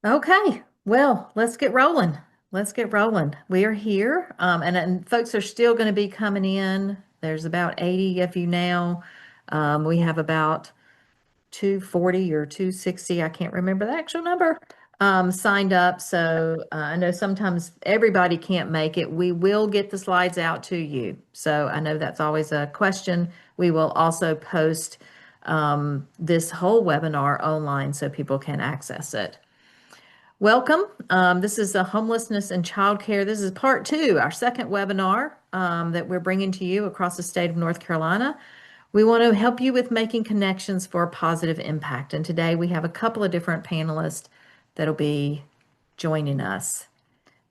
Okay, well, let's get rolling. Let's get rolling. We are here, and folks are still going to be coming in. There's about 80 of you now. We have about 240 or 260, I can't remember the actual number, signed up. So I know sometimes everybody can't make it. We will get the slides out to you. So I know that's always a question. We will also post this whole webinar online so people can access it. Welcome. This is the homelessness and childcare. This is part two, our second webinar that we're bringing to you across the state of North Carolina. We want to help you with making connections for a positive impact. And today we have a couple of different panelists that'll be joining us.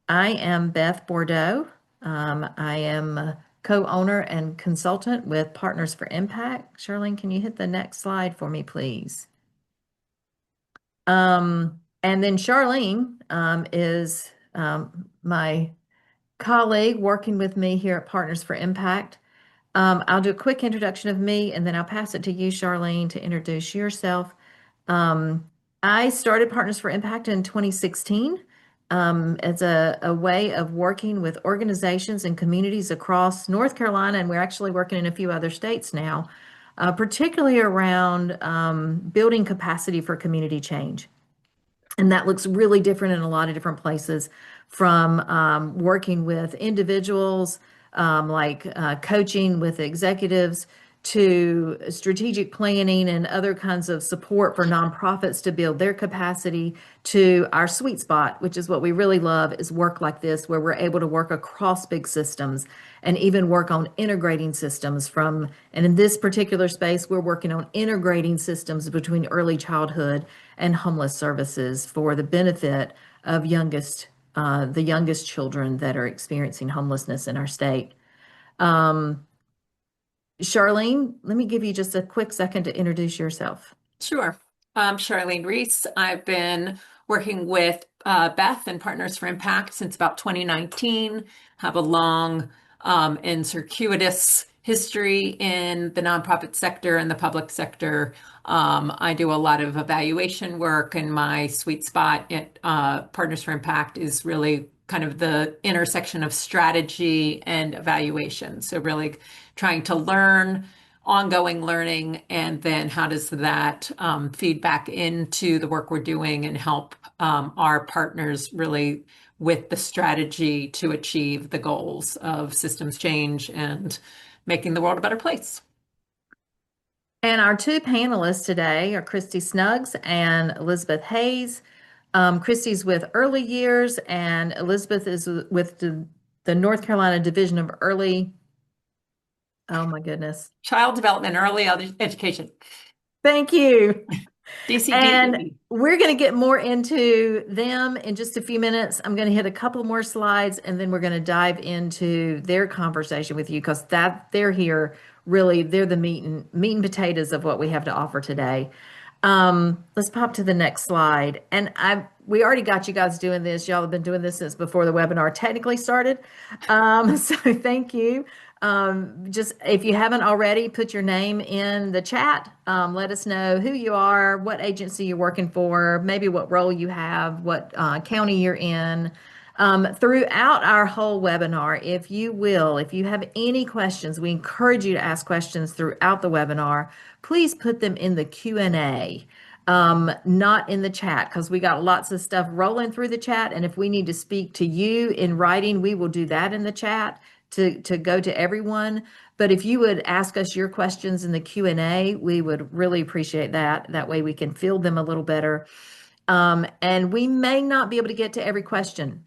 I am Beth Bordeaux. I am a co-owner and consultant with Partners for Impact. Charlene, can you hit the next slide for me, please? And then Charlene is my colleague working with me here at Partners for Impact. I'll do a quick introduction of me and then I'll pass it to you, Charlene, to introduce yourself. Um, I started Partners for Impact in 2016 as a way of working with organizations and communities across North Carolina, and we're actually working in a few other states now, particularly around building capacity for community change. And that looks really different in a lot of different places, from working with individuals, like coaching with executives, to strategic planning and other kinds of support for nonprofits to build their capacity, to our sweet spot, which is what we really love, is work like this, where we're able to work across big systems and even work on integrating systems and in this particular space, we're working on integrating systems between early childhood and homeless services for the benefit of the youngest children that are experiencing homelessness in our state. Um, Charlene, let me give you just a quick second to introduce yourself. Sure. I'm Charlene Reese. I've been working with Beth and Partners for Impact since about 2019. Have a long and circuitous history in the nonprofit sector and the public sector. I do a lot of evaluation work, and my sweet spot at Partners for Impact is really kind of the intersection of strategy and evaluation. So really trying to learn, ongoing learning, and then how does that feed back into the work we're doing and help our partners really with the strategy to achieve the goals of systems change and making the world a better place. And our two panelists today are Christy Snuggs and Elizabeth Hayes. Christy's with Early Years, and Elizabeth is with the North Carolina Division of Early. Oh my goodness. Child development, early education, Thank you. And DCDE. we're going to get more into them in just a few minutes. I'm going to hit a couple more slides and then we're going to dive into their conversation with you, because that they're here really, they're the meat and potatoes of what we have to offer today. Let's pop to the next slide. And we already got you guys doing this. Y'all have been doing this since before the webinar technically started. So thank you. Just if you haven't already, put your name in the chat. Let us know who you are, what agency you're working for, maybe what role you have, what county you're in. Throughout our whole webinar, if you have any questions, we encourage you to ask questions throughout the webinar. Please put them in the Q&A, not in the chat, because we got lots of stuff rolling through the chat. And if we need to speak to you in writing, we will do that in the chat to go to everyone. But if you would ask us your questions in the Q&A, we would really appreciate that. That way we can field them a little better. And we may not be able to get to every question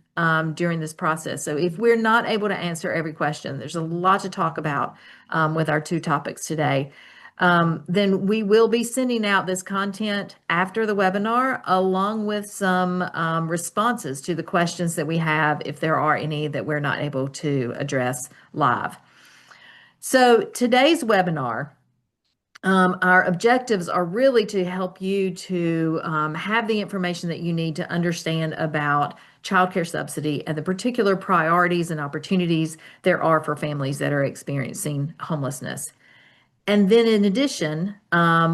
during this process. So if we're not able to answer every question, there's a lot to talk about with our two topics today. Then we will be sending out this content after the webinar, along with some responses to the questions that we have, if there are any that we're not able to address live. So today's webinar, our objectives are really to help you to have the information that you need to understand about childcare subsidy and the particular priorities and opportunities there are for families that are experiencing homelessness. And then in addition,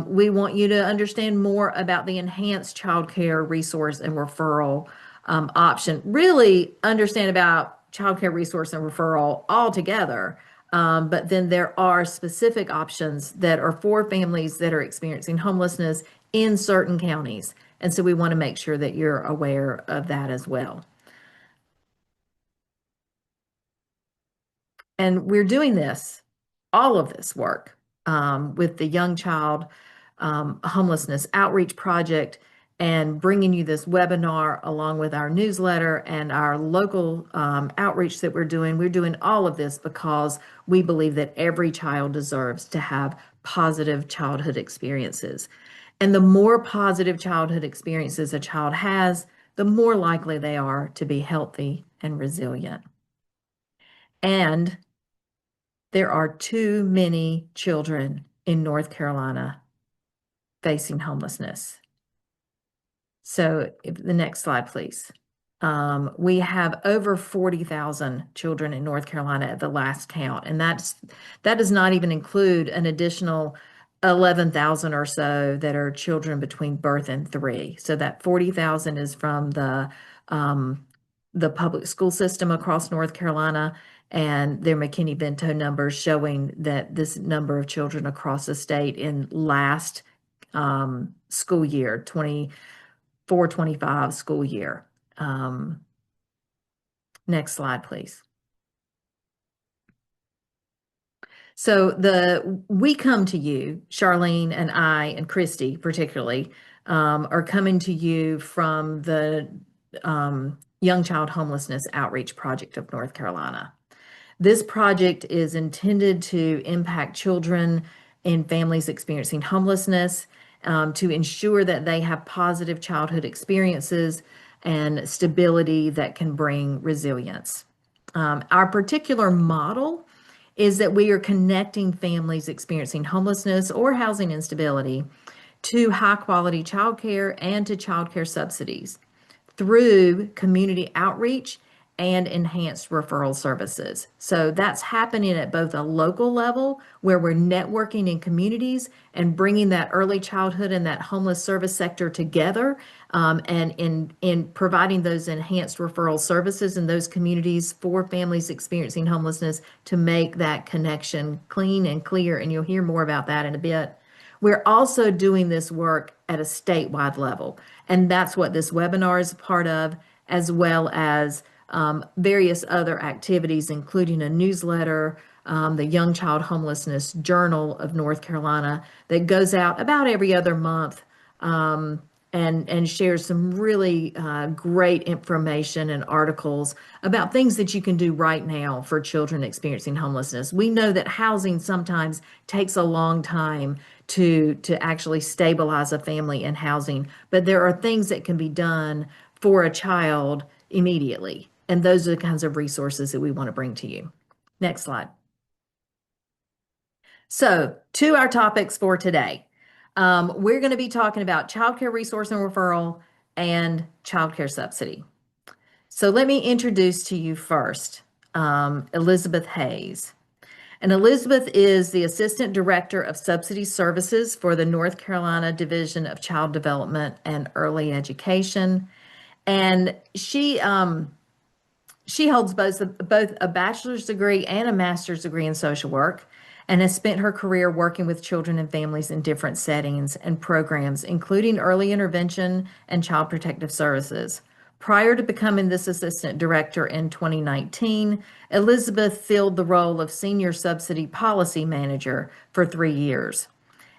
we want you to understand more about the enhanced childcare resource and referral option. Really understand about childcare resource and referral altogether. But then there are specific options that are for families that are experiencing homelessness in certain counties. And so we want to make sure that you're aware of that as well. And we're doing this, all of this work, with the Young Child Homelessness Outreach Project and bringing you this webinar along with our newsletter and our local outreach that we're doing. We're doing all of this because we believe that every child deserves to have positive childhood experiences. And the more positive childhood experiences a child has, the more likely they are to be healthy and resilient. And there are too many children in North Carolina facing homelessness. So, if the next slide, please. We have over 40,000 children in North Carolina at the last count, and that does not even include an additional 11,000 or so that are children between birth and 3. So that 40,000 is from the public school system across North Carolina, and their McKinney-Vento numbers showing that this number of children across the state in last school year, 24-25 school year. Um, Next slide, please. So we come to you, Charlene and I and Christy particularly, are coming to you from the Young Child Homelessness Outreach Project of North Carolina. This project is intended to impact children and families experiencing homelessness, to ensure that they have positive childhood experiences and stability that can bring resilience. Our particular model is that we are connecting families experiencing homelessness or housing instability to high quality childcare and to childcare subsidies through community outreach and enhanced referral services. So that's happening at both a local level where we're networking in communities and bringing that early childhood and that homeless service sector together, and in providing those enhanced referral services in those communities for families experiencing homelessness to make that connection clean and clear. And you'll hear more about that in a bit. We're also doing this work at a statewide level, and that's what this webinar is a part of, as well as various other activities, including a newsletter, the Young Child Homelessness Journal of North Carolina, that goes out about every other month, and shares some really great information and articles about things that you can do right now for children experiencing homelessness. We know that housing sometimes takes a long time to actually stabilize a family in housing, but there are things that can be done for a child immediately. And those are the kinds of resources that we want to bring to you. Next slide. So, to our topics for today. We're going to be talking about childcare resource and referral and childcare subsidy. So let me introduce to you first Elizabeth Hayes. And Elizabeth is the Assistant Director of Subsidy Services for the North Carolina Division of Child Development and Early Education. And she holds both a bachelor's degree and a master's degree in social work, and has spent her career working with children and families in different settings and programs, including early intervention and child protective services. Prior to becoming this assistant director in 2019, Elizabeth filled the role of senior subsidy policy manager for 3 years.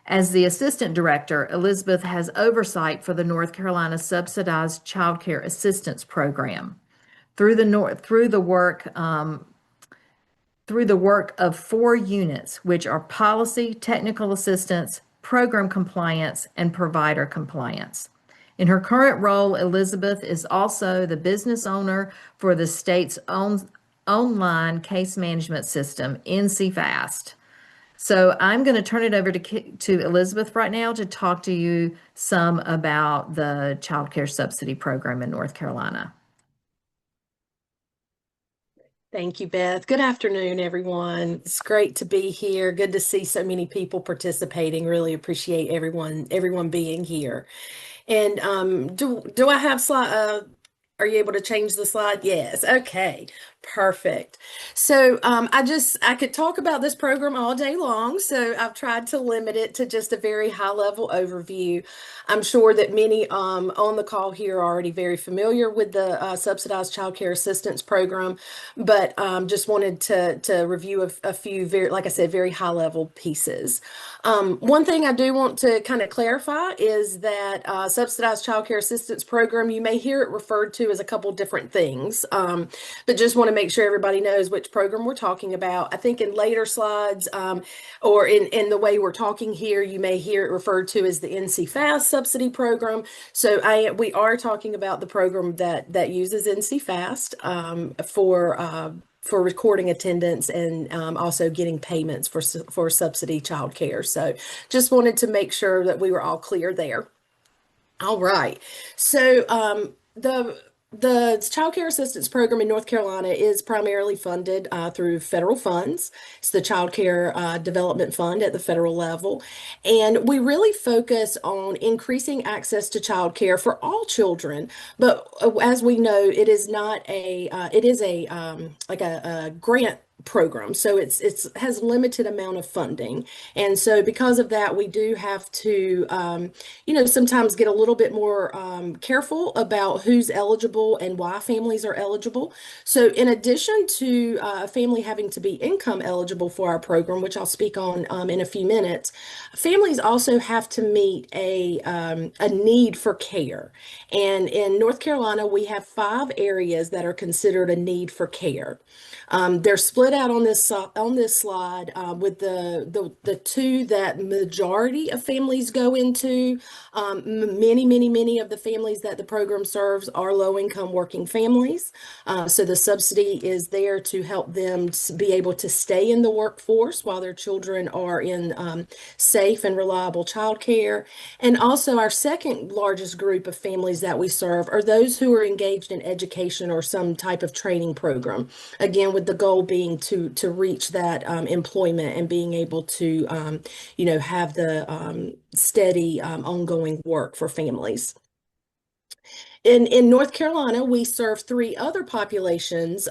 As the assistant director, Elizabeth has oversight for the North Carolina Subsidized Child Care Assistance Program. Through the work of 4 units, which are policy, technical assistance, program compliance, and provider compliance. In her current role, Elizabeth is also the business owner for the state's own online case management system, NCFAST. So I'm going to turn it over to Elizabeth right now to talk to you some about the child care subsidy program in North Carolina. Thank you, Beth. Good afternoon, everyone. It's great to be here. Good to see so many people participating. Really appreciate everyone being here. And do I have slide? Are you able to change the slide? Yes. Okay. Perfect. So I could talk about this program all day long. So I've tried to limit it to just a very high level overview. I'm sure that many on the call here are already very familiar with the subsidized child care assistance program, but just wanted to review a few very, like I said, very high level pieces. One thing I do want to kind of clarify is that subsidized child care assistance program, you may hear it referred to as a couple different things, but just want to make sure everybody knows which program we're talking about. I think in later slides or in the way we're talking here, you may hear it referred to as the NC Fast subsidy program. So we are talking about the program that uses NC Fast for recording attendance and also getting payments for subsidy childcare. So just wanted to make sure that we were all clear there. All right. So the Child Care Assistance Program in North Carolina is primarily funded through federal funds. It's the Child Care Development Fund at the federal level. And we really focus on increasing access to child care for all children. But as we know, it is not it is like a grant program. So it's has limited amount of funding. And so because of that, we do have to sometimes get a little bit more careful about who's eligible and why families are eligible. So in addition to a family having to be income eligible for our program, which I'll speak on in a few minutes, families also have to meet a need for care. And in North Carolina, we have 5 areas that are considered a need for care. They're split out on this slide with the two that majority of families go into. Many of the families that the program serves are low-income working families. So the subsidy is there to help them to be able to stay in the workforce while their children are in safe and reliable childcare. And also our second largest group of families that we serve are those who are engaged in education or some type of training program. Again, with the goal being to reach that employment and being able to have the steady ongoing work for families. In North Carolina, we serve 3 other populations,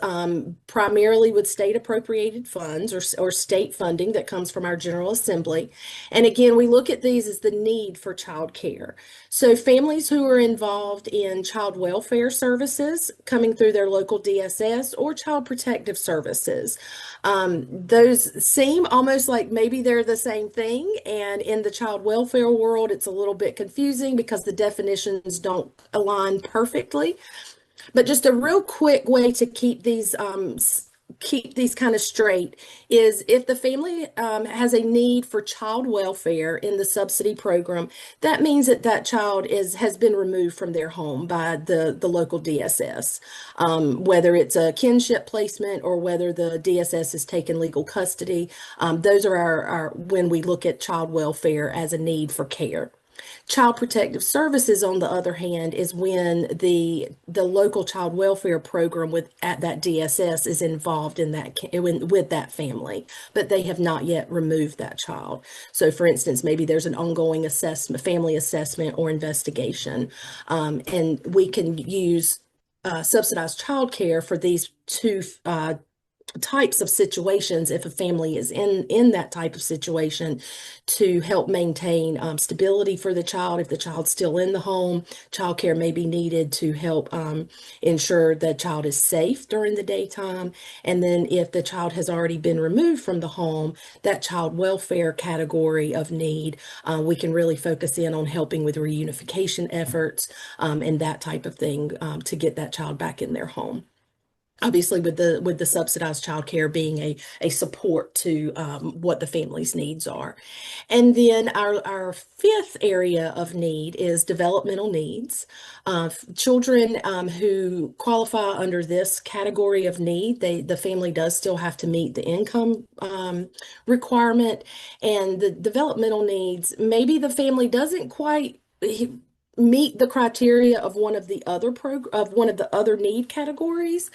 primarily with state appropriated funds or state funding that comes from our General Assembly. And again, we look at these as the need for child care. So families who are involved in child welfare services coming through their local DSS or child protective services. Those seem almost like maybe they're the same thing. And in the child welfare world, it's a little bit confusing because the definitions don't align perfectly. But just a real quick way to keep these kind of straight is if the family has a need for child welfare in the subsidy program, that means that that child has been removed from their home by the local DSS, whether it's a kinship placement or whether the DSS has taken legal custody. Those are our when we look at child welfare as a need for care. Child Protective Services, on the other hand, is when the local child welfare program at that DSS is involved in with that family, but they have not yet removed that child. So, for instance, maybe there's an ongoing family assessment or investigation, and we can use subsidized childcare for these two types of situations if a family is in that type of situation to help maintain stability for the child. If the child's still in the home, childcare may be needed to help ensure the child is safe during the daytime. And then if the child has already been removed from the home, that child welfare category of need, we can really focus in on helping with reunification efforts and that type of thing to get that child back in their home. Obviously, with the subsidized childcare being a support to what the family's needs are. And then our 5th area of need is developmental needs. Children who qualify under this category of need, the family does still have to meet the income requirement. And the developmental needs, maybe the family doesn't quite meet the criteria of one of the other need categories,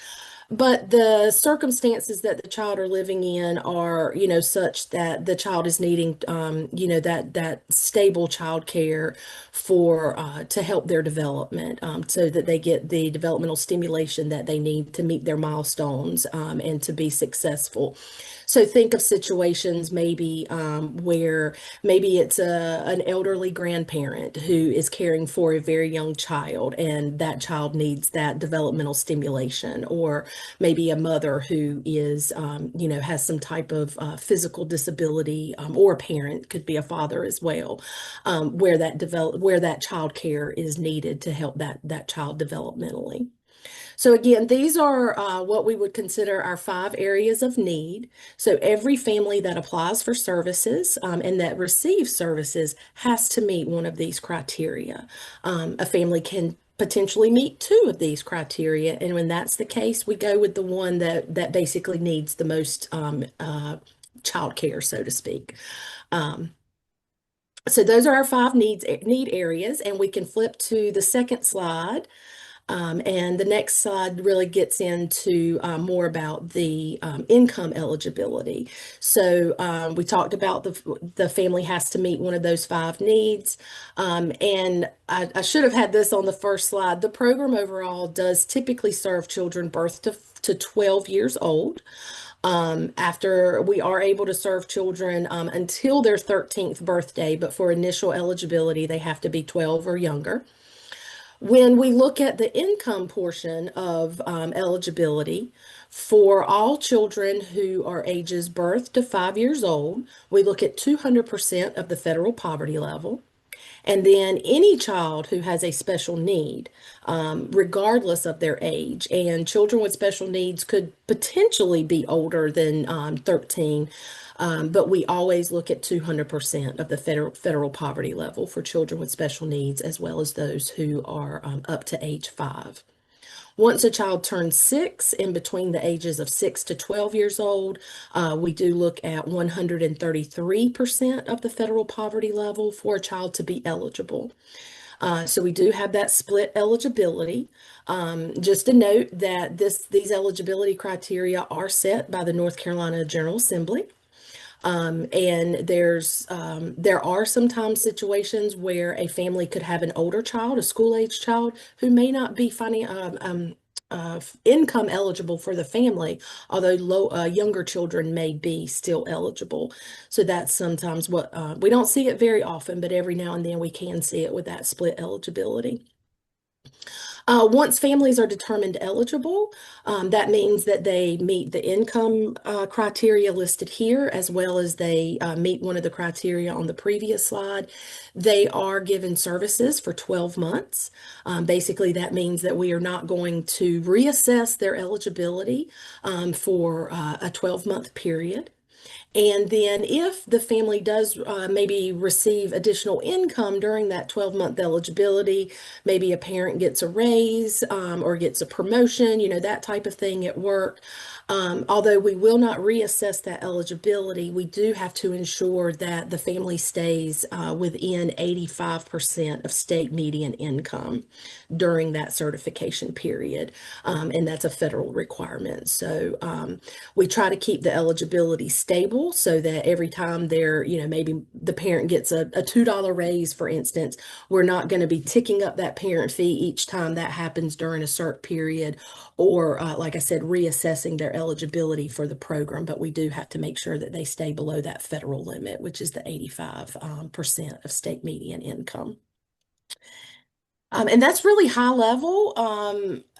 But the circumstances that the child are living in are, such that the child is needing, that stable child care for to help their development, so that they get the developmental stimulation that they need to meet their milestones, and to be successful. So think of situations maybe where maybe it's an elderly grandparent who is caring for a very young child, and that child needs that developmental stimulation, or maybe a mother who is, has some type of physical disability, or a parent, could be a father as well, where that child care is needed to help that child developmentally. So again, these are what we would consider our 5 areas of need. So every family that applies for services, and that receives services has to meet one of these criteria. A family can potentially meet 2 of these criteria, and when that's the case, we go with the one that basically needs the most child care, so to speak. Um, so those are our 5 need areas, and we can flip to the second slide. And the next slide really gets into more about the income eligibility. So we talked about the family has to meet one of those 5 needs. And I should have had this on the first slide. The program overall does typically serve children birth to 12 years old. After we are able to serve children until their 13th birthday, but for initial eligibility, they have to be 12 or younger. When we look at the income portion of eligibility for all children who are ages birth to 5 years old, we look at 200% of the federal poverty level. And then any child who has a special need, regardless of their age, and children with special needs could potentially be older than 13, but we always look at 200% of the federal poverty level for children with special needs, as well as those who are up to age 5. Once a child turns 6, in between the ages of 6 to 12 years old, we do look at 133% of the federal poverty level for a child to be eligible. So we do have that split eligibility. Just a note that these eligibility criteria are set by the North Carolina General Assembly. And there are sometimes situations where a family could have an older child, a school-age child, who may not be income eligible for the family, although younger children may be still eligible. So that's sometimes what we don't see it very often, but every now and then we can see it with that split eligibility. Once families are determined eligible, that means that they meet the income criteria listed here, as well as they meet one of the criteria on the previous slide. They are given services for 12 months. Basically, that means that we are not going to reassess their eligibility for a 12-month period. And then if the family does maybe receive additional income during that 12-month eligibility, maybe a parent gets a raise or gets a promotion, that type of thing at work. Although we will not reassess that eligibility, we do have to ensure that the family stays within 85% of state median income during that certification period. And that's a federal requirement. So we try to keep the eligibility stable so that every time maybe the parent gets a $2 raise, for instance, we're not going to be ticking up that parent fee each time that happens during a cert period, or like I said, reassessing their eligibility for the program. But we do have to make sure that they stay below that federal limit, which is the 85% of state median income. And that's really high level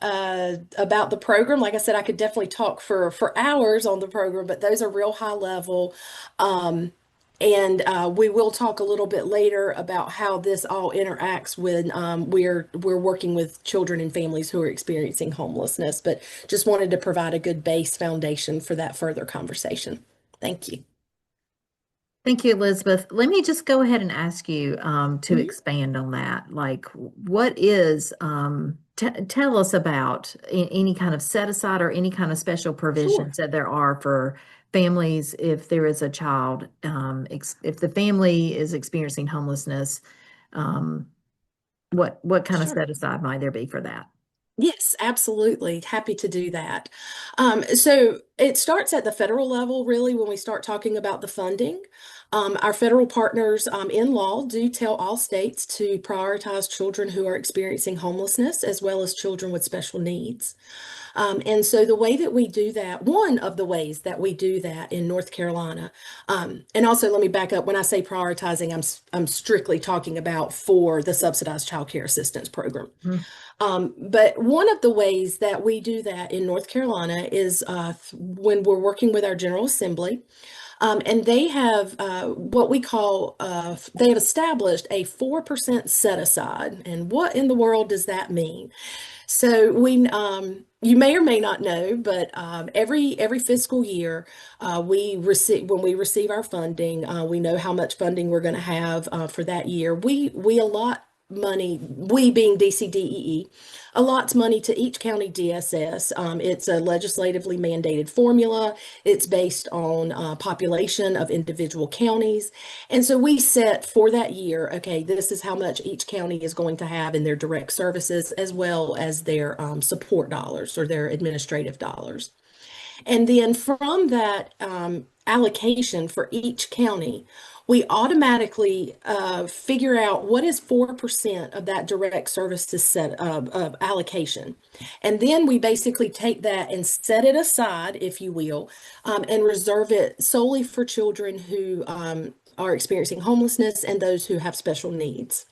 about the program. Like I said, I could definitely talk for hours on the program, but those are real high level. And we will talk a little bit later about how this all interacts when we're working with children and families who are experiencing homelessness. But just wanted to provide a good base foundation for that further conversation. Thank you. Thank you, Elizabeth. Let me just go ahead and ask you to Mhm. expand on that. Like, what is, tell us about any kind of set aside or any kind of special Sure. provisions that there are for families if there is a child, if the family is experiencing homelessness, um, what kind of Sure. set aside might there be for that? Yes, absolutely. Happy to do that. So it starts at the federal level, really, when we start talking about the funding. Our federal partners in law do tell all states to prioritize children who are experiencing homelessness as well as children with special needs. And so the way that we do that, one of the ways that we do that in North Carolina, and also let me back up. When I say prioritizing, I'm strictly talking about for the subsidized child care assistance program. Mhm. But one of the ways that we do that in North Carolina is when we're working with our General Assembly, and they have what we call, they have established a 4% set aside. And what in the world does that mean? So you may or may not know, but every fiscal year, we receive when we receive our funding, we know how much funding we're going to have for that year. We allot money, we being DCDEE, allots money to each county DSS. It's a legislatively mandated formula. It's based on population of individual counties. And so we set for that year, okay, this is how much each county is going to have in their direct services as well as their support dollars or their administrative dollars. And then from that allocation for each county, we automatically figure out what is 4% of that direct services set of allocation. And then we basically take that and set it aside, if you will, and reserve it solely for children who are experiencing homelessness and those who have special needs.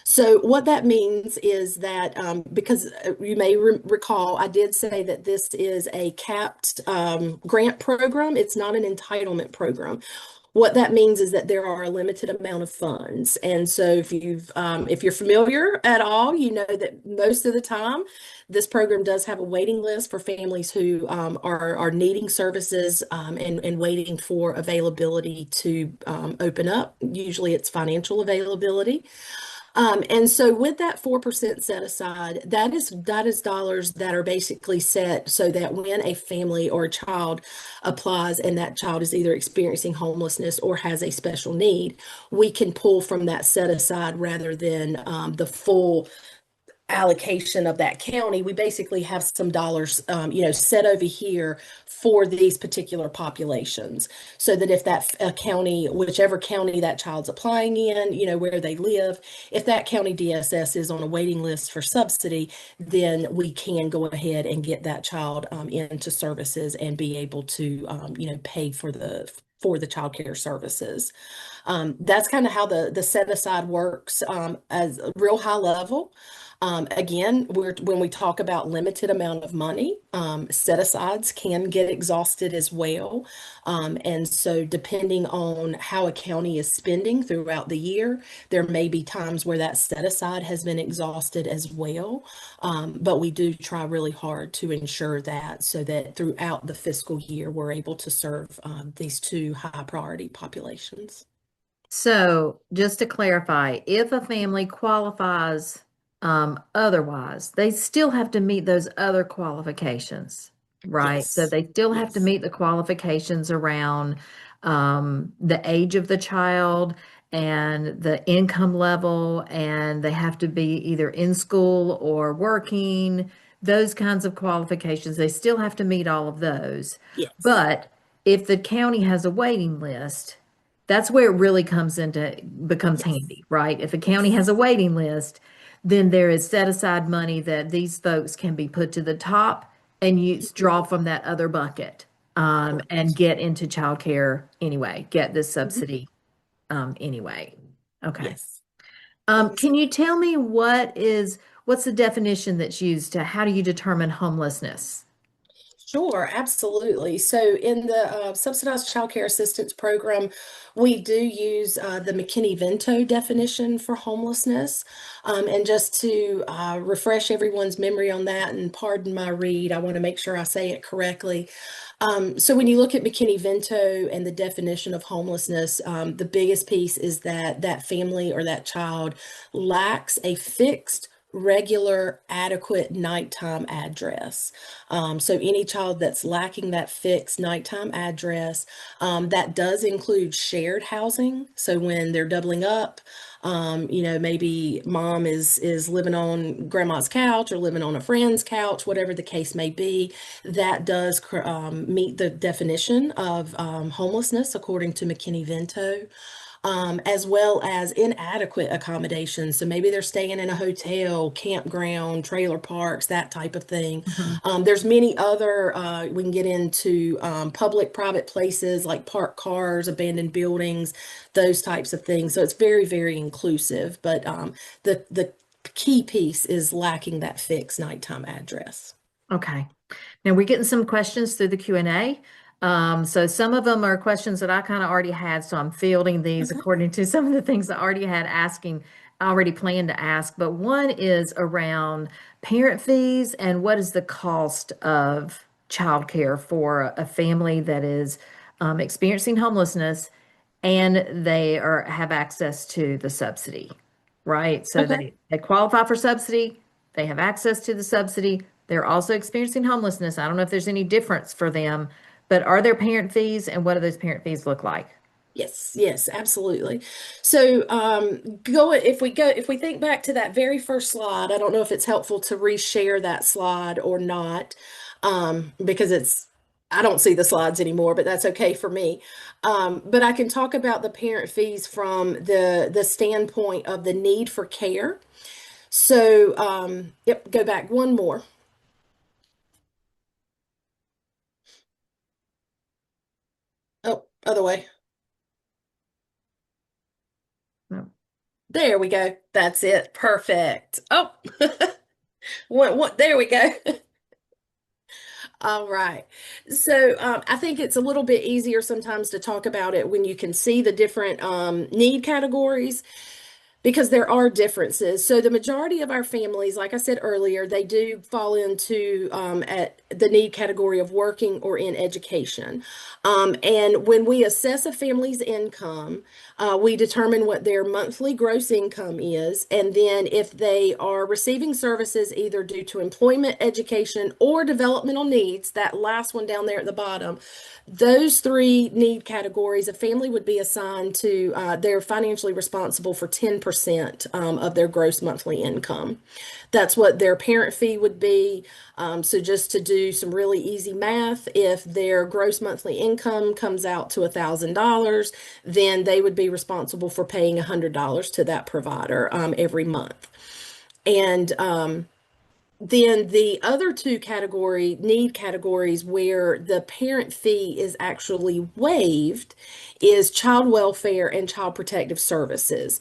So what that means is that because you may recall, I did say that this is a capped grant program. It's not an entitlement program. What that means is that there are a limited amount of funds. And so if you're familiar at all, you know that most of the time this program does have a waiting list for families who are needing services and waiting for availability to open up. Usually it's financial availability. And so with that 4% set aside, that is dollars that are basically set so that when a family or a child applies and that child is either experiencing homelessness or has a special need, we can pull from that set aside rather than the full allocation of that county. We basically have some dollars, set over here for these particular populations, so that if that county, whichever county that child's applying in, where they live, if that county DSS is on a waiting list for subsidy, then we can go ahead and get that child into services and be able to, pay for the child care services. That's kind of how the set aside works as a real high level. Again, when we talk about limited amount of money, set asides can get exhausted as well. And so depending on how a county is spending throughout the year, there may be times where that set aside has been exhausted as well. But we do try really hard to ensure that so that throughout the fiscal year, we're able to serve these two high priority populations. So, just to clarify, if a family qualifies otherwise, they still have to meet those other qualifications, right? So Yes. they still have to Yes. meet the qualifications around the age of the child and the income level, and they have to be either in school or working, those kinds of qualifications. They still have to meet all of those. Yes. But if the county has a waiting list, that's where it really becomes Yes. handy, right? If a county has Yes. a waiting list, then there is set aside money that these folks can be put to the top and draw from that other bucket and Correct. get into childcare anyway, get this Mhm. subsidy anyway. Okay. Yes. That is Can you tell me what's the definition that's used to how do you determine homelessness? Sure, absolutely. So in the subsidized child care assistance program, we do use the McKinney-Vento definition for homelessness. And just to refresh everyone's memory on that and pardon my read, I want to make sure I say it correctly. So when you look at McKinney-Vento and the definition of homelessness, the biggest piece is that that family or that child lacks a fixed, regular, adequate nighttime address. So any child that's lacking that fixed nighttime address, that does include shared housing. So when they're doubling up, Maybe mom is living on grandma's couch or living on a friend's couch, whatever the case may be. That does meet the definition of homelessness according to McKinney-Vento, as well as inadequate accommodations. So maybe they're staying in a hotel, campground, trailer parks, that type of thing. Mhm. There's many other, we can get into public, private places like parked cars, abandoned buildings, those types of things. So it's very, very inclusive. But the key piece is lacking that fixed nighttime address. Okay. Now we're getting some questions through the Q&A. So some of them are questions that I kind of already had, so I'm fielding these Okay. according to some of the things I already had asking, I already planned to ask. But one is around parent fees and what is the cost of childcare for a family that is experiencing homelessness and they have access to the subsidy, right? So Okay. they qualify for subsidy, they have access to the subsidy. They're also experiencing homelessness. I don't know if there's any difference for them, but are there parent fees and what do those parent fees look like? Yes, yes, absolutely. So, if we think back to that very first slide, I don't know if it's helpful to reshare that slide or not, because I don't see the slides anymore, but that's okay for me. But I can talk about the parent fees from the standpoint of the need for care. So, yep, go back one more. Oh, other way. No. There we go. That's it. Perfect. Oh, what, there we go. All right. So I think it's a little bit easier sometimes to talk about it when you can see the different need categories because there are differences. So the majority of our families, like I said earlier, they do fall into at the need category of working or in education. And when we assess a family's income, we determine what their monthly gross income is, and then if they are receiving services either due to employment, education, or developmental needs, that last one down there at the bottom, those three need categories, a family would be assigned to, they're financially responsible for 10% of their gross monthly income. That's what their parent fee would be. So just to do some really easy math, if their gross monthly income comes out to $1,000, then they would be responsible for paying $100 to that provider every month. And then the other two need categories where the parent fee is actually waived is child welfare and child protective services.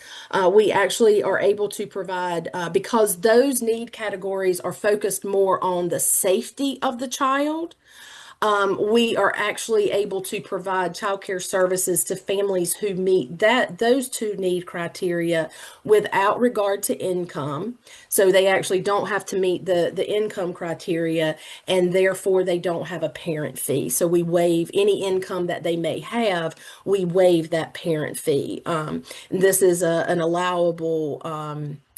We actually are able to provide, because those need categories are focused more on the safety of the child, we are actually able to provide childcare services to families who meet those two need criteria without regard to income. So they actually don't have to meet the income criteria, and therefore they don't have a parent fee. So we waive any income that they may have, we waive that parent fee. This is an allowable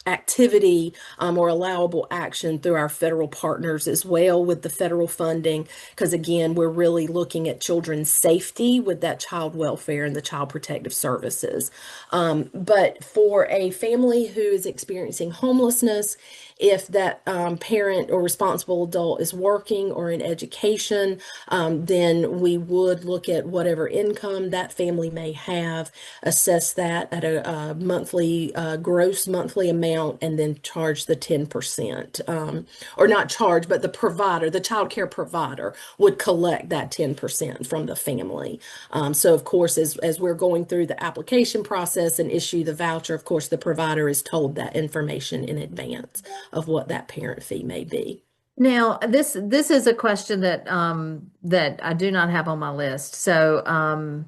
activity or allowable action through our federal partners as well with the federal funding, because again, we're really looking at children's safety with that child welfare and the child protective services. But for a family who is experiencing homelessness, if that parent or responsible adult is working or in education, then we would look at whatever income that family may have, assess that at a monthly, gross monthly amount, and then charge the 10%. Or not charge, but the child care provider would collect that 10% from the family. So, of course, as we're going through the application process and issue the voucher, of course, the provider is told that information in advance of what that parent fee may be. Now, this is a question that I do not have on my list. So,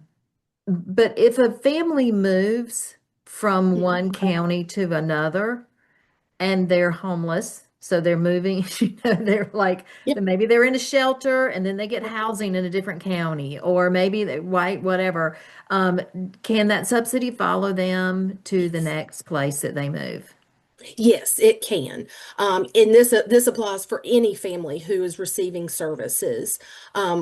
but if a family moves from Mhm. one county to another and they're homeless, so they're moving, they're like Yep. maybe they're in a shelter and then they get housing in a different county, or maybe they white, whatever. Um, can that subsidy follow them to the Yes. next place that they move? Yes, it can. And this applies for any family who is receiving services.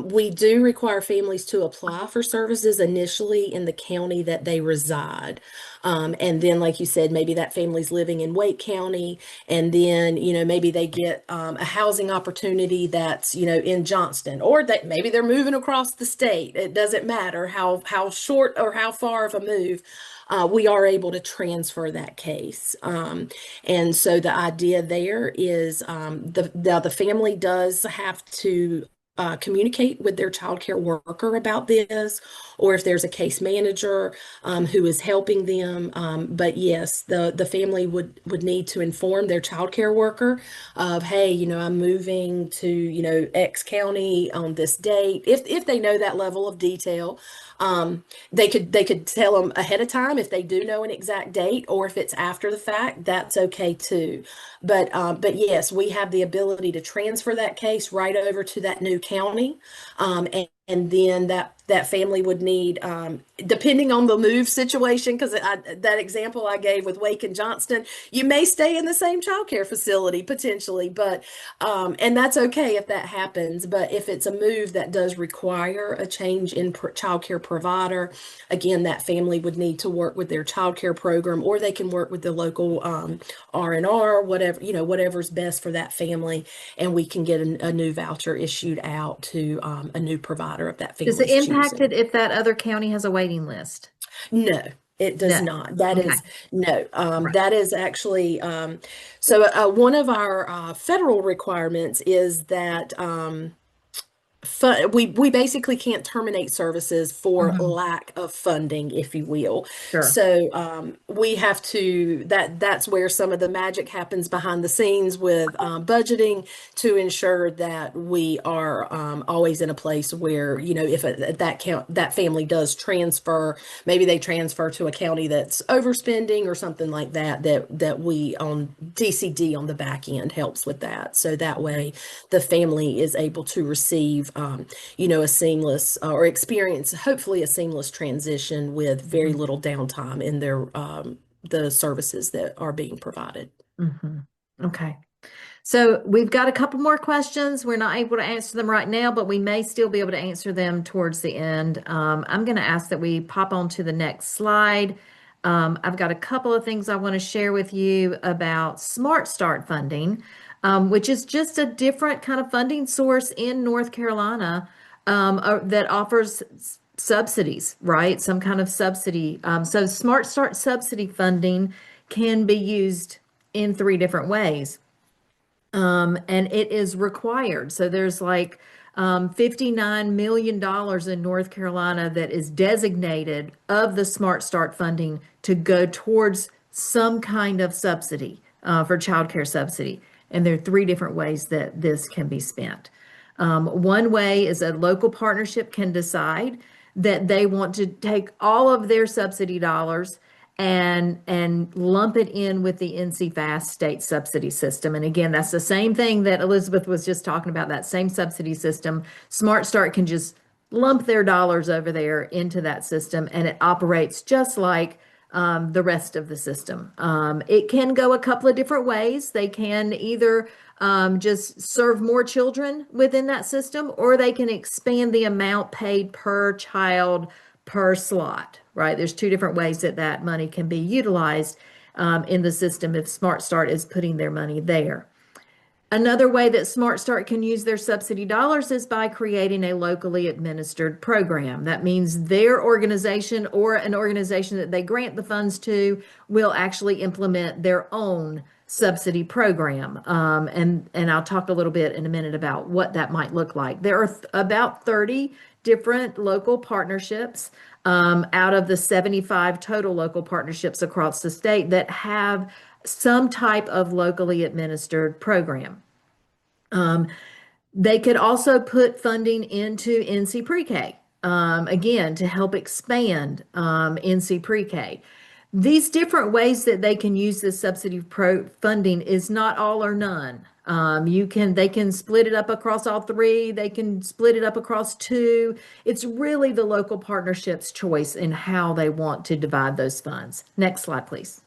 We do require families to apply for services initially in the county that they reside. And then, like you said, maybe that family's living in Wake County, and then, maybe they get a housing opportunity that's, in Johnston, or that maybe they're moving across the state. It doesn't matter how short or how far of a move. We are able to transfer that case. And so the idea there is the family does have to communicate with their child care worker about this, or if there's a case manager who is helping them. But yes, the family would need to inform their child care worker of, hey, I'm moving to, X county on this date. If they know that level of detail, they could tell them ahead of time if they do know an exact date, or if it's after the fact, that's okay too. But yes, we have the ability to transfer that case right over to that new county, and then that family would need, depending on the move situation, because that example I gave with Wake and Johnston, you may stay in the same childcare facility potentially, but and that's okay if that happens. But if it's a move that does require a change in childcare provider, again, that family would need to work with their childcare program, or they can work with the local R&R, whatever, whatever's best for that family, and we can get a new voucher issued out to a new provider of that Does it family's impact choosing. it if that other county has a waiting list? No, it does No. not. That Okay. is no. Right. That is actually one of our federal requirements is that we basically can't terminate services for Mhm. lack of funding, if you will. Sure. So we have to that's where some of the magic happens behind the scenes with budgeting, to ensure that we are always in a place where, if that family does transfer, maybe they transfer to a county that's overspending or something like that, that we on DCD on the back end helps with that. So that way the family is able to receive, a seamless or experience, hopefully a seamless transition with very Mhm. little downtime in their the services that are being provided. Mhm. Okay. So we've got a couple more questions. We're not able to answer them right now, but we may still be able to answer them towards the end. I'm going to ask that we pop on to the next slide. I've got a couple of things I want to share with you about Smart Start funding, which is just a different kind of funding source in North Carolina, that offers subsidies, right? Some kind of subsidy. So Smart Start subsidy funding can be used in three different ways. And it is required. So there's like $59 million in North Carolina that is designated of the Smart Start funding to go towards some kind of subsidy, for childcare subsidy. And there are three different ways that this can be spent. One way is a local partnership can decide that they want to take all of their subsidy dollars and lump it in with the NC Fast state subsidy system. And again, that's the same thing that Elizabeth was just talking about, that same subsidy system. Smart Start can just lump their dollars over there into that system, and it operates just like the rest of the system. It can go a couple of different ways. They can either just serve more children within that system, or they can expand the amount paid per child per slot, right? There's two different ways that that money can be utilized in the system if Smart Start is putting their money there. Another way that Smart Start can use their subsidy dollars is by creating a locally administered program. That means their organization or an organization that they grant the funds to will actually implement their own subsidy program. And I'll talk a little bit in a minute about what that might look like. There are about 30 different local partnerships out of the 75 total local partnerships across the state that have some type of locally administered program. They could also put funding into NC Pre-K, again, to help expand NC Pre-K. These different ways that they can use this subsidy funding is not all or none. They can split it up across all three. They can split it up across two. It's really the local partnership's choice in how they want to divide those funds. Next slide, please.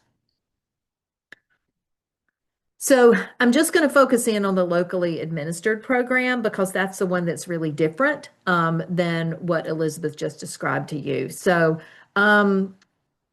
So I'm just going to focus in on the locally administered program because that's the one that's really different than what Elizabeth just described to you. So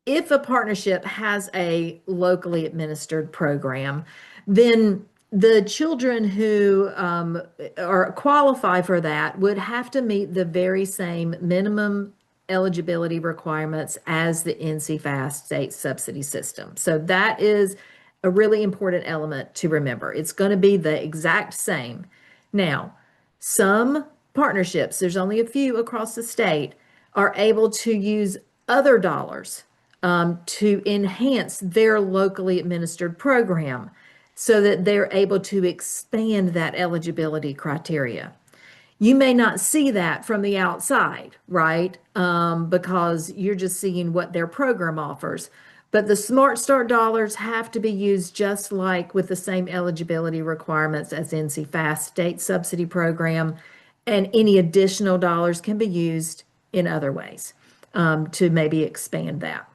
if a partnership has a locally administered program, then the children who are qualify for that would have to meet the very same minimum eligibility requirements as the NC-FAST state subsidy system. So that is a really important element to remember. It's going to be the exact same. Now, some partnerships, there's only a few across the state, are able to use other dollars to enhance their locally administered program so that they're able to expand that eligibility criteria. You may not see that from the outside, right? Because you're just seeing what their program offers. But the Smart Start dollars have to be used just like with the same eligibility requirements as NC-FAST state subsidy program, and any additional dollars can be used in other ways to maybe expand that.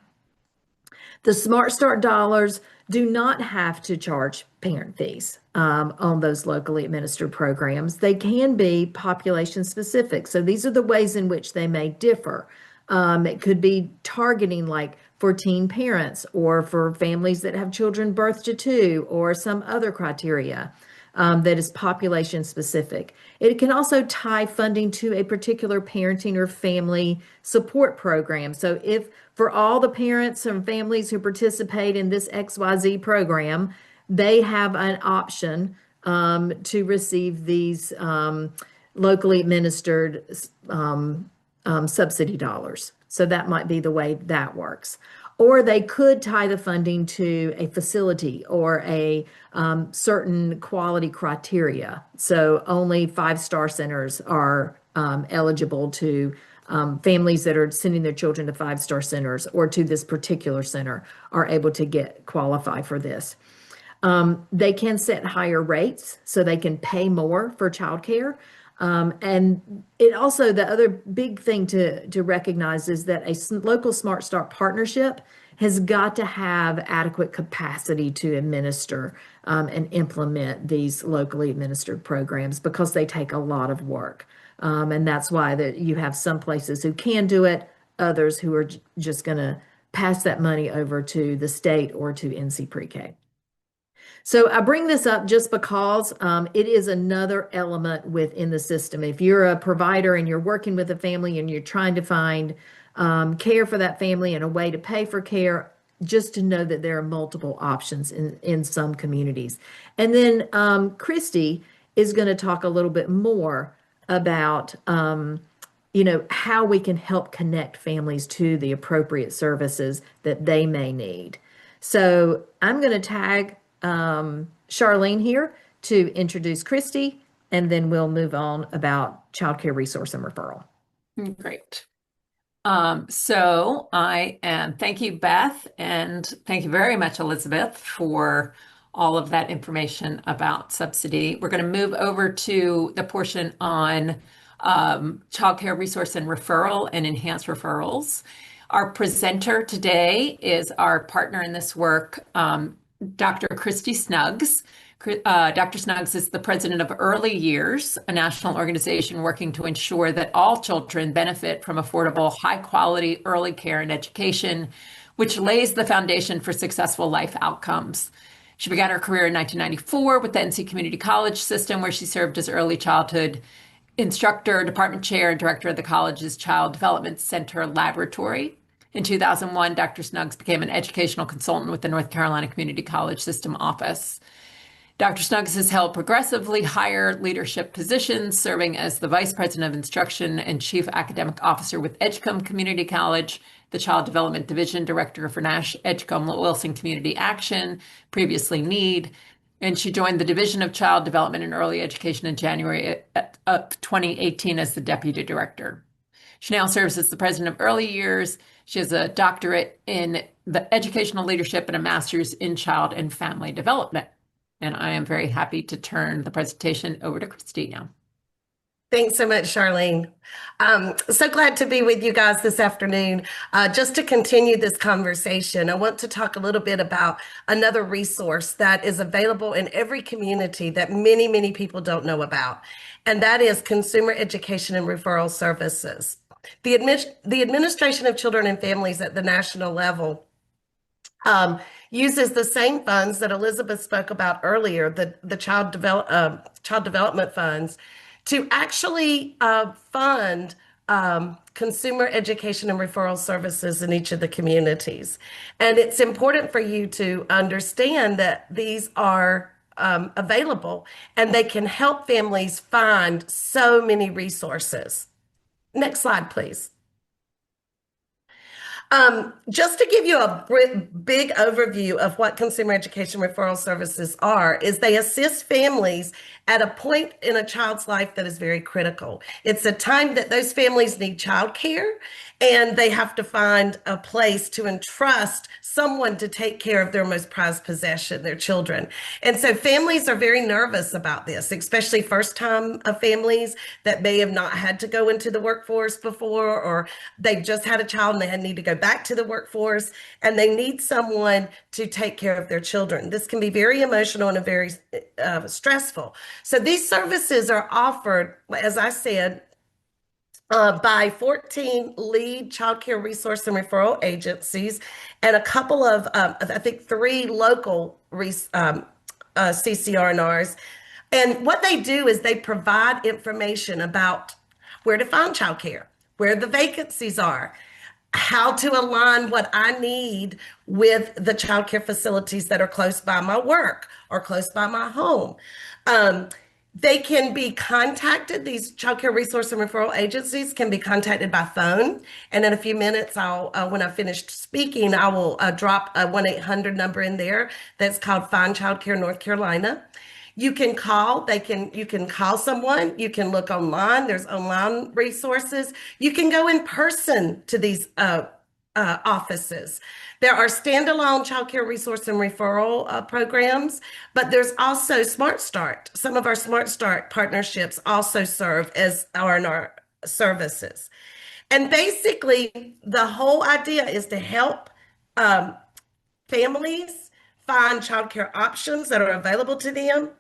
The Smart Start dollars do not have to charge parent fees on those locally administered programs. They can be population specific. So these are the ways in which they may differ. It could be targeting like for teen parents or for families that have children birth to two or some other criteria that is population specific. It can also tie funding to a particular parenting or family support program. So if for all the parents and families who participate in this XYZ program, they have an option to receive these locally administered subsidy dollars. So that might be the way that works. Or they could tie the funding to a facility or a certain quality criteria. So only 5-star centers are eligible to families that are sending their children to 5-star centers or to this particular center are able to qualify for this. They can set higher rates so they can pay more for childcare. And it also, the other big thing to recognize is that a local Smart Start partnership has got to have adequate capacity to administer and implement these locally administered programs because they take a lot of work. And that's why that you have some places who can do it, others who are just going to pass that money over to the state or to NC Pre-K. So I bring this up just because it is another element within the system. If you're a provider and you're working with a family and you're trying to find care for that family and a way to pay for care, just to know that there are multiple options in some communities. And then Christy is going to talk a little bit more about how we can help connect families to the appropriate services that they may need. So I'm going to tag Charlene here to introduce Christy, and then we'll move on about child care resource and referral. Great. Thank you, Beth, and thank you very much, Elizabeth, for all of that information about subsidy. We're going to move over to the portion on child care resource and referral and enhanced referrals. Our presenter today is our partner in this work, Dr. Christy Snuggs. Dr. Snuggs is the president of Early Years, a national organization working to ensure that all children benefit from affordable, high-quality early care and education, which lays the foundation for successful life outcomes. She began her career in 1994 with the NC Community College system, where she served as early childhood instructor, department chair, and director of the college's Child Development Center Laboratory. In 2001, Dr. Snuggs became an educational consultant with the North Carolina Community College System office. Dr. Snuggs has held progressively higher leadership positions, serving as the Vice President of Instruction and Chief Academic Officer with Edgecombe Community College, the Child Development Division Director for Nash Edgecombe Wilson Community Action, previously NEED, and she joined the Division of Child Development and Early Education in January of 2018 as the Deputy Director. She now serves as the president of Early Years. She has a doctorate in the educational leadership and a master's in child and family development. And I am very happy to turn the presentation over to Christy now. Thanks so much, Charlene. So glad to be with you guys this afternoon. Just to continue this conversation, I want to talk a little bit about another resource that is available in every community that many, many people don't know about, and that is consumer education and referral services. The Administration of Children and Families at the national level uses the same funds that Elizabeth spoke about earlier, the child development funds, to actually fund consumer education and referral services in each of the communities. And it's important for you to understand that these are available and they can help families find so many resources. Next slide, please. Just to give you a big overview of what consumer education referral services are, is they assist families at a point in a child's life that is very critical. It's a time that those families need childcare, and they have to find a place to entrust someone to take care of their most prized possession, their children. And so families are very nervous about this, especially first-time families that may have not had to go into the workforce before, or they've just had a child and they need to go back to the workforce, and they need someone to take care of their children. This can be very emotional and very stressful. So these services are offered, as I said, by 14 lead childcare resource and referral agencies and a couple of, I think, 3 local CCRNRs. And what they do is they provide information about where to find childcare, where the vacancies are, how to align what I need with the childcare facilities that are close by my work or close by my home. They can be contacted. These childcare resource and referral agencies can be contacted by phone. And in a few minutes, when I finished speaking, I will drop a 1-800 number in there that's called Find Childcare North Carolina. You can call, you can call someone, you can look online, there's online resources. You can go in person to these offices. There are standalone childcare resource and referral programs, but there's also Smart Start. Some of our Smart Start partnerships also serve as R&R services. And basically, the whole idea is to help families find childcare options that are available to them.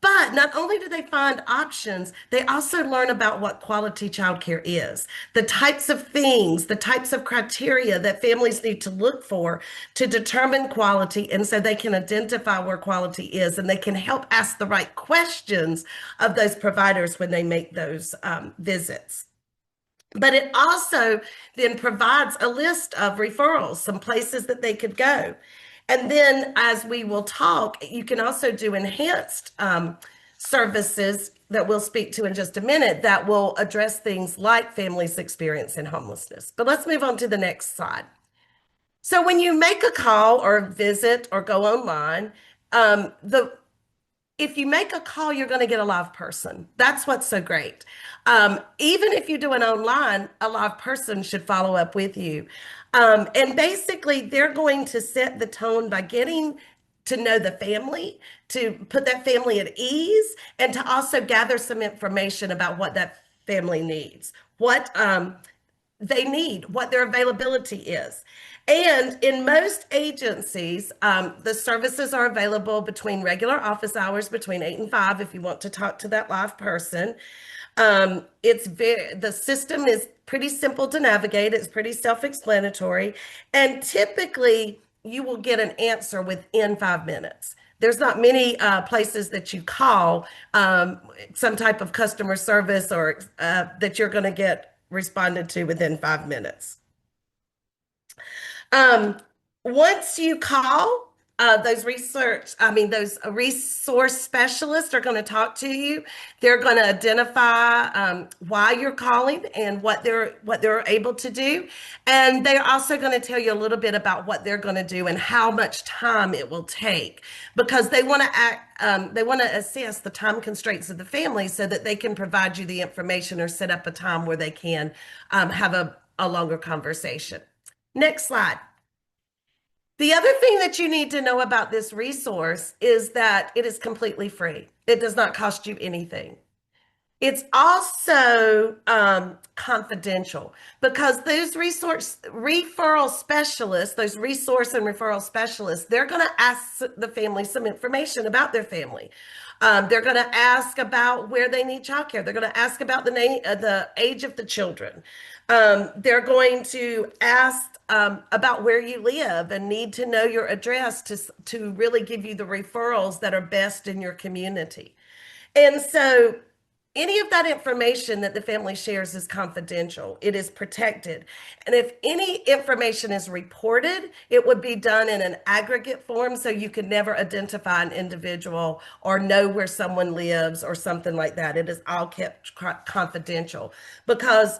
But not only do they find options, they also learn about what quality childcare is, the types of things, the types of criteria that families need to look for to determine quality, and so they can identify where quality is, and they can help ask the right questions of those providers when they make those visits. But it also then provides a list of referrals, some places that they could go. And then, as we will talk, you can also do enhanced services that we'll speak to in just a minute that will address things like families' experience in homelessness. But let's move on to the next slide. So when you make a call or visit or go online, if you make a call, you're going to get a live person. That's what's so great. Even if you do it online, a live person should follow up with you. And basically, they're going to set the tone by getting to know the family, to put that family at ease, and to also gather some information about what that family needs, what they need, what their availability is. And in most agencies, the services are available between regular office hours, between 8 and 5, if you want to talk to that live person. The system is pretty simple to navigate. It's pretty self-explanatory. And typically, you will get an answer within 5 minutes. There's not many places that you call some type of customer service or that you're going to get responded to within 5 minutes. Once you call, those resource specialists are going to talk to you. They're going to identify why you're calling and what they're able to do, and they're also going to tell you a little bit about what they're going to do and how much time it will take, because they want to assess the time constraints of the family so that they can provide you the information or set up a time where they can have a longer conversation. Next slide. The other thing that you need to know about this resource is that it is completely free. It does not cost you anything. It's also confidential, because those referral specialists, those resource and referral specialists, they're going to ask the family some information about their family. They're going to ask about where they need childcare. They're going to ask about the age of the children. They're going to ask about where you live and need to know your address to really give you the referrals that are best in your community. And so any of that information that the family shares is confidential. It is protected. And if any information is reported, it would be done in an aggregate form so you could never identify an individual or know where someone lives or something like that. It is all kept confidential because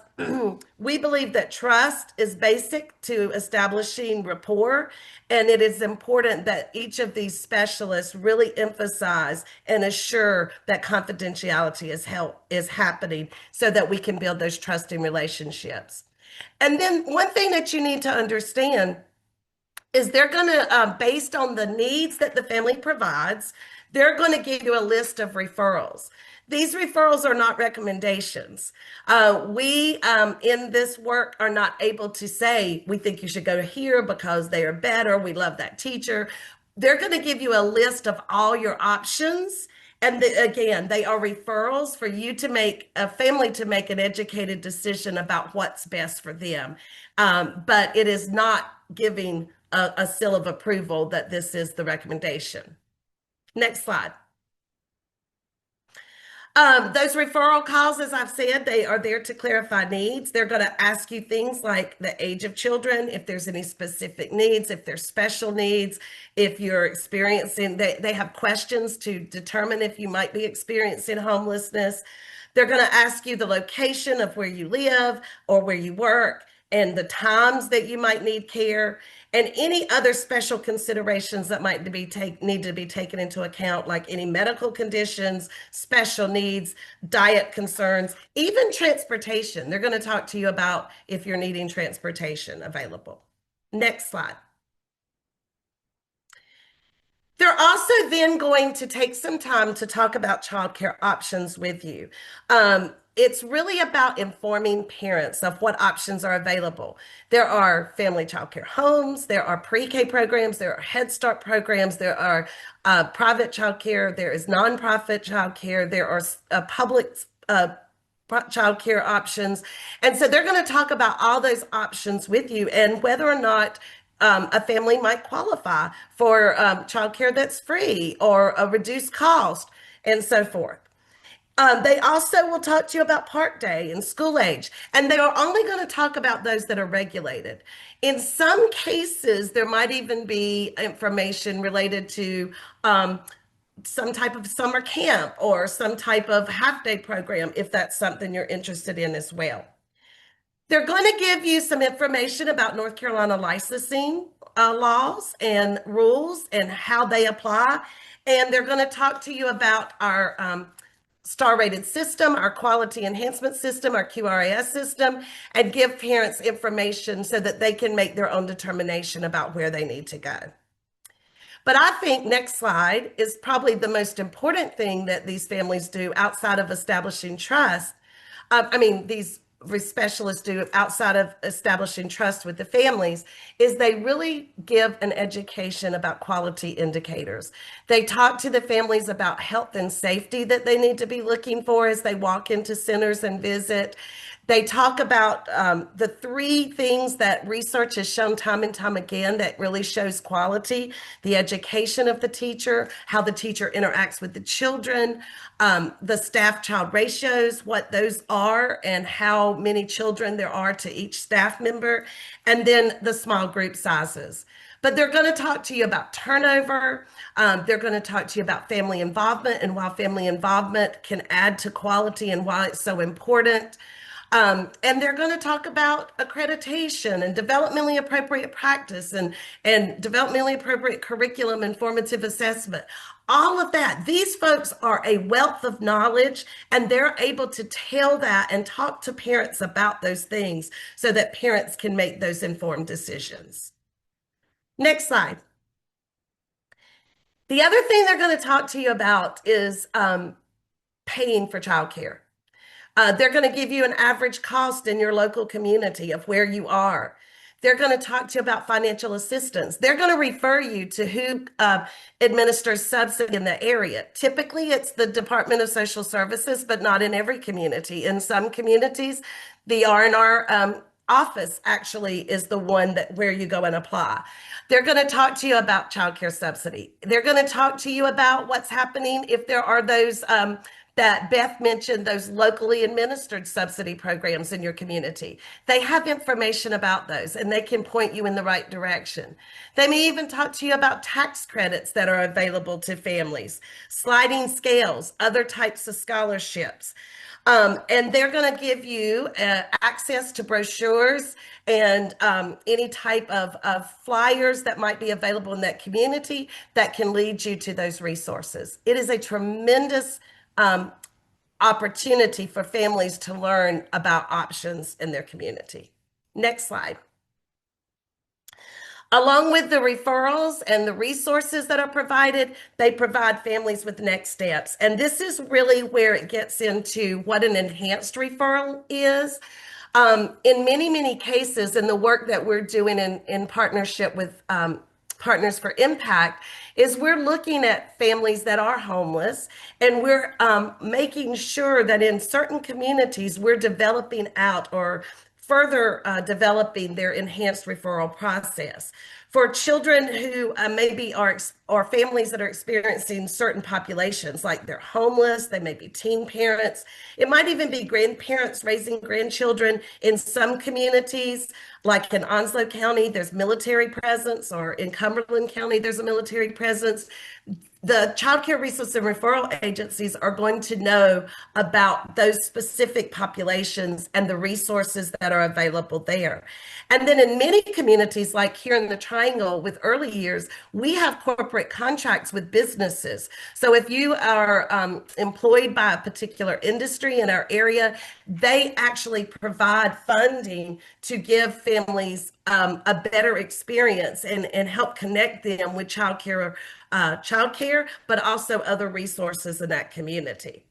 we believe that trust is basic to establishing rapport, and it is important that each of these specialists really emphasize and assure that confidentiality is happening so that we can build those trusting relationships. And then one thing that you need to understand is they're going to, based on the needs that the family provides, they're going to give you a list of referrals. These referrals are not recommendations. We in this work are not able to say, we think you should go here because they are better. We love that teacher. They're going to give you a list of all your options. And again, they are referrals for you to make a family to make an educated decision about what's best for them. But it is not giving a seal of approval that this is the recommendation. Next slide. Those referral calls, as I've said, they are there to clarify needs. They're going to ask you things like the age of children, if there's any specific needs, if there's special needs, if you're experiencing, they have questions to determine if you might be experiencing homelessness. They're going to ask you the location of where you live or where you work and the times that you might need care and any other special considerations that might need to be taken into account, like any medical conditions, special needs, diet concerns, even transportation. They're going to talk to you about if you're needing transportation available. Next slide. They're also then going to take some time to talk about childcare options with you. It's really about informing parents of what options are available. There are family childcare homes, there are pre-K programs, there are Head Start programs, there are private childcare, there is nonprofit childcare, there are public childcare options. And so they're going to talk about all those options with you and whether or not a family might qualify for childcare that's free or a reduced cost and so forth. They also will talk to you about Part Day and school age, and they are only going to talk about those that are regulated. In some cases, there might even be information related to some type of summer camp or some type of half-day program, if that's something you're interested in as well. They're going to give you some information about North Carolina licensing laws and rules and how they apply. And they're going to talk to you about our star rated system, our quality enhancement system, our QRAS system, and give parents information so that they can make their own determination about where they need to go. But I think next slide is probably the most important thing that these families do outside of establishing trust. These specialists do outside of establishing trust with the families is they really give an education about quality indicators. They talk to the families about health and safety that they need to be looking for as they walk into centers and visit. They talk about the three things that research has shown time and time again that really shows quality: the education of the teacher, how the teacher interacts with the children, the staff-child ratios, what those are, and how many children there are to each staff member, and then the small group sizes. But they're going to talk to you about turnover. They're going to talk to you about family involvement and why family involvement can add to quality and why it's so important. And they're going to talk about accreditation and developmentally appropriate practice and developmentally appropriate curriculum and formative assessment. All of that. These folks are a wealth of knowledge, and they're able to tell that and talk to parents about those things so that parents can make those informed decisions. Next slide. The other thing they're going to talk to you about is paying for childcare. They're going to give you an average cost in your local community of where you are. They're going to talk to you about financial assistance. They're going to refer you to who administers subsidy in the area. Typically, it's the Department of Social Services, but not in every community. In some communities, the R&R office actually is the one that where you go and apply. They're going to talk to you about child care subsidy. They're going to talk to you about what's happening if there are those that Beth mentioned, those locally administered subsidy programs in your community. They have information about those and they can point you in the right direction. They may even talk to you about tax credits that are available to families, sliding scales, other types of scholarships. And they're going to give you access to brochures and any type of flyers that might be available in that community that can lead you to those resources. It is a tremendous opportunity for families to learn about options in their community. Next slide. Along with the referrals and the resources that are provided, they provide families with next steps. And this is really where it gets into what an enhanced referral is. In many, many cases, in the work that we're doing in partnership with Partners for Impact, is we're looking at families that are homeless, and we're making sure that in certain communities, we're developing out or further developing their enhanced referral process. For children who maybe are, or families that are experiencing certain populations, like they're homeless, they may be teen parents, it might even be grandparents raising grandchildren. In some communities, like in Onslow County, there's military presence, or in Cumberland County, there's a military presence. The child care resource and referral agencies are going to know about those specific populations and the resources that are available there. And then in many communities, like here in the Triangle with early years, we have corporate contracts with businesses. So if you are employed by a particular industry in our area, they actually provide funding to give families a better experience and help connect them with childcare, but also other resources in that community.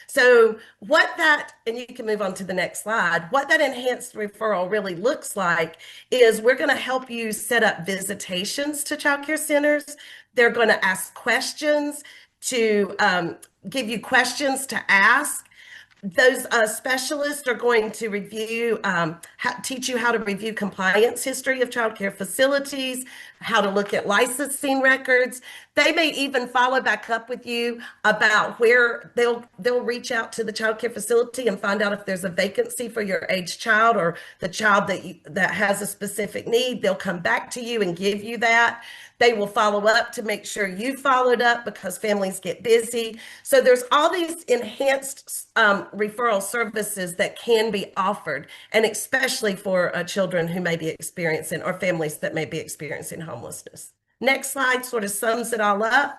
So what that, and you can move on to the next slide, what that enhanced referral really looks like is we're going to help you set up visitations to child care centers. They're going to ask questions to give you questions to ask. Those specialists are going to review, teach you how to review compliance history of child care facilities, how to look at licensing records. They may even follow back up with you about where they'll reach out to the child care facility and find out if there's a vacancy for your aged child or the child that has a specific need. They'll come back to you and give you that. They will follow up to make sure you followed up because families get busy. So there's all these enhanced referral services that can be offered, and especially for children who may be experiencing, or families that may be experiencing homelessness. Next slide sort of sums it all up.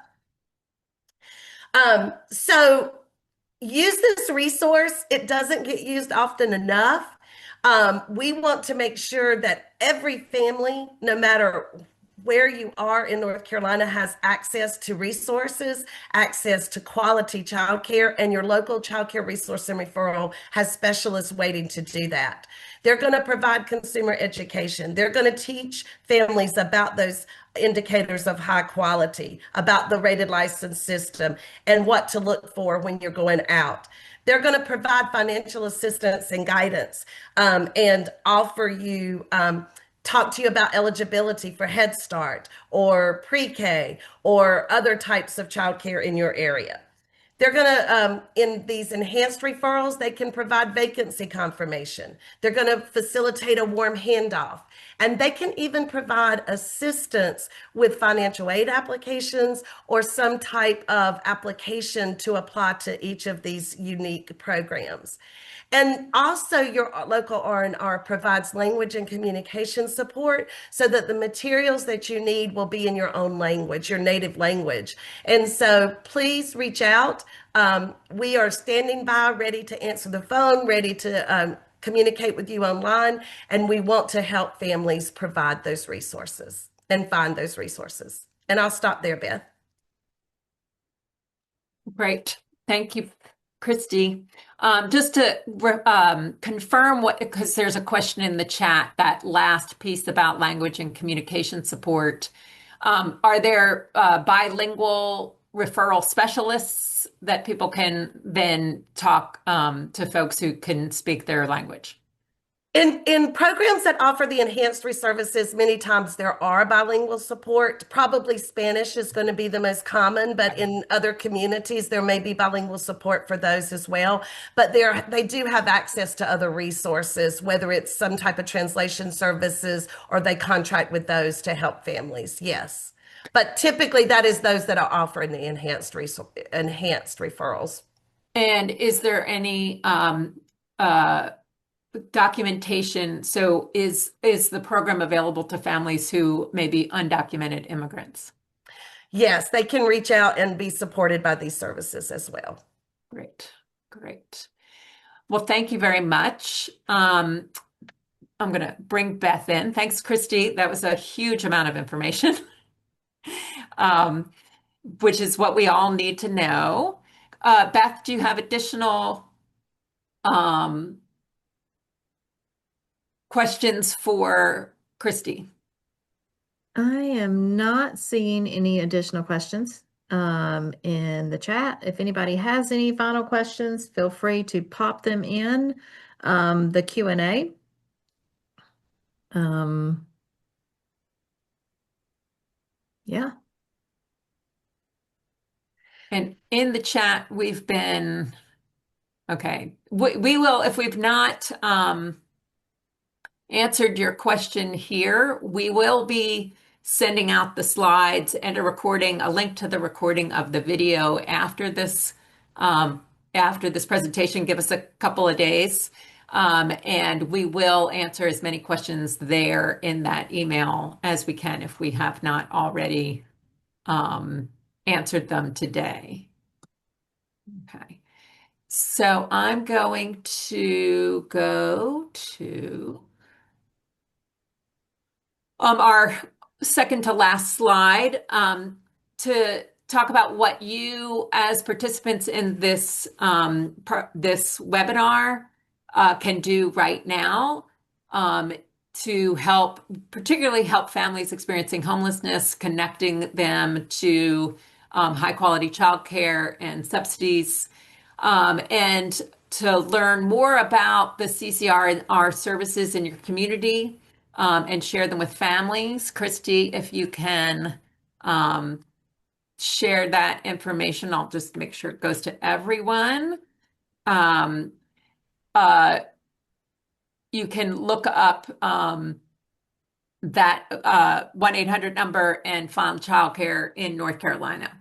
So use this resource. It doesn't get used often enough. We want to make sure that every family, no matter where you are in North Carolina, has access to resources, access to quality childcare, and your local childcare resource and referral has specialists waiting to do that. They're going to provide consumer education. They're going to teach families about those indicators of high quality, about the rated license system, and what to look for when you're going out. They're going to provide financial assistance and guidance, and offer you talk to you about eligibility for Head Start or pre-K or other types of childcare in your area. They're going to, in these enhanced referrals, they can provide vacancy confirmation. They're going to facilitate a warm handoff. And they can even provide assistance with financial aid applications or some type of application to apply to each of these unique programs. And also your local R&R provides language and communication support so that the materials that you need will be in your own language, your native language. And so please reach out. We are standing by, ready to answer the phone, ready to communicate with you online, and we want to help families provide those resources and find those resources. And I'll stop there, Beth. Great. Thank you, Christy, just to confirm what, because there's a question in the chat, that last piece about language and communication support. Are there bilingual referral specialists that people can then talk to folks who can speak their language? In programs that offer the enhanced free services, many times there are bilingual support. Probably Spanish is going to be the most common, but in other communities there may be bilingual support for those as well. But they do have access to other resources, whether it's some type of translation services or they contract with those to help families. Yes. But typically that is those that are offering the enhanced referrals. And is there any documentation? So is the program available to families who may be undocumented immigrants? Yes, they can reach out and be supported by these services as well. Great, great. Well, thank you very much. I'm going to bring Beth in. Thanks, Christy. That was a huge amount of information, which is what we all need to know. Beth, do you have additional questions for Christy? I am not seeing any additional questions in the chat. If anybody has any final questions, feel free to pop them in the Q&A. Yeah. And in the chat, we've been, okay, we will, if we've not answered your question here, we will be sending out the slides and a link to the recording of the video after this presentation. Give us a couple of days, and we will answer as many questions there in that email as we can if we have not already answered them today. Okay, so I'm going to go to our second to last slide to talk about what you as participants in this this webinar can do right now to help, particularly help families experiencing homelessness, connecting them to high quality childcare and subsidies, and to learn more about the CCR and our services in your community, and share them with families. Christy, if you can share that information, I'll just make sure it goes to everyone. You can look up that 1-800 number and find childcare in North Carolina.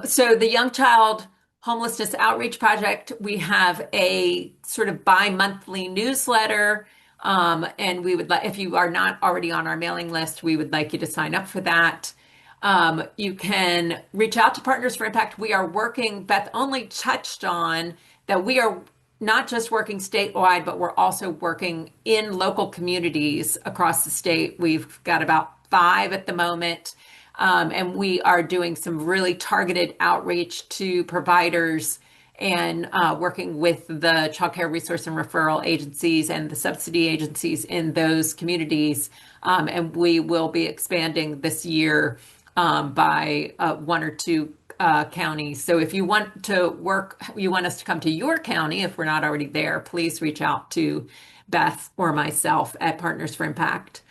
So the Young Child Homelessness Outreach Project, we have a sort of bi-monthly newsletter, and we would like, if you are not already on our mailing list, we would like you to sign up for that. You can reach out to Partners for Impact. We are working, Beth only touched on that we are not just working statewide, but we're also working in local communities across the state. We've got about 5 at the moment. And we are doing some really targeted outreach to providers and working with the child care resource and referral agencies and the subsidy agencies in those communities. And we will be expanding this year by 1 or 2 counties. So if you want to work, you want us to come to your county, if we're not already there, please reach out to Beth or myself at Partners for Impact.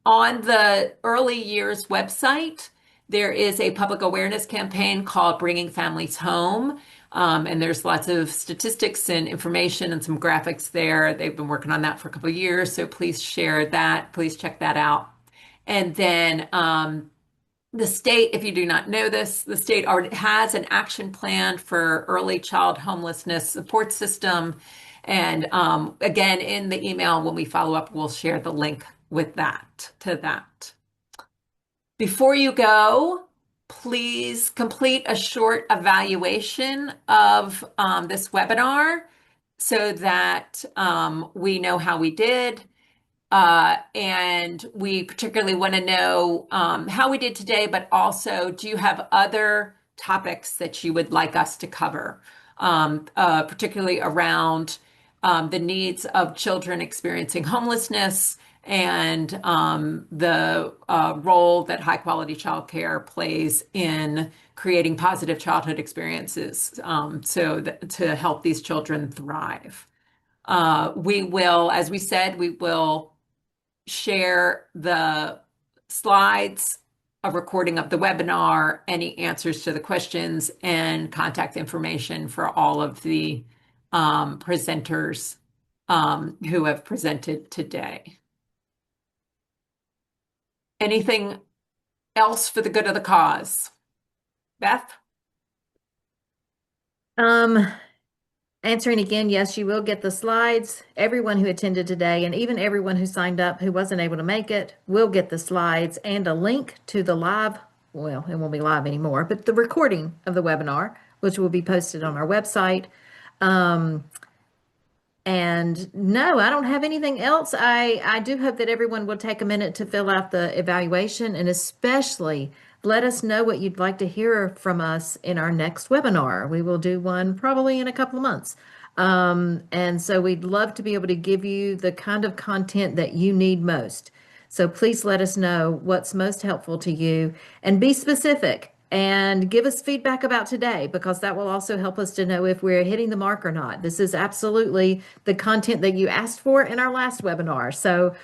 On the Early Years website, there is a public awareness campaign called Bringing Families Home. And there's lots of statistics and information and some graphics there. They've been working on that for a couple of years, so please share that. Please check that out. And then the state, if you do not know this, the state already has an action plan for early child homelessness support system. And again, in the email, when we follow up, we'll share the link with that, to that. Before you go, please complete a short evaluation of this webinar so that we know how we did. And we particularly want to know how we did today, but also, do you have other topics that you would like us to cover? particularly around the needs of children experiencing homelessness and the role that high quality childcare plays in creating positive childhood experiences to help these children thrive. We will, as we said, we will share the slides, a recording of the webinar, any answers to the questions, and contact information for all of the presenters who have presented today. Anything else for the good of the cause? Beth? Answering again, yes, you will get the slides. Everyone who attended today and even everyone who signed up who wasn't able to make it will get the slides and a link to the live, well, it won't be live anymore, but the recording of the webinar, which will be posted on our website. And no, I don't have anything else. I do hope that everyone will take a minute to fill out the evaluation and especially let us know what you'd like to hear from us in our next webinar. We will do one probably in a couple of months. And so we'd love to be able to give you the kind of content that you need most. So please let us know what's most helpful to you and be specific and give us feedback about today because that will also help us to know if we're hitting the mark or not. This is absolutely the content that you asked for in our last webinar. So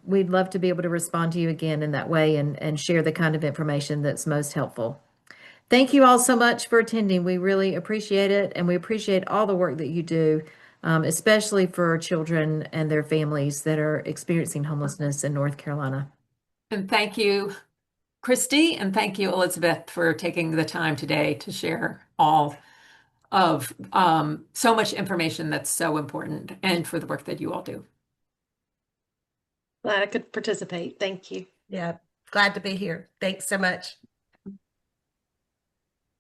we'd love to be able to respond to you again in that way and share the kind of information that's most helpful. Thank you all so much for attending. We really appreciate it, and we appreciate all the work that you do, especially for children and their families that are experiencing homelessness in North Carolina. And thank you, Christy, and thank you, Elizabeth, for taking the time today to share all of so much information that's so important and for the work that you all do. Glad I could participate. Thank you. Yeah, glad to be here. Thanks so much.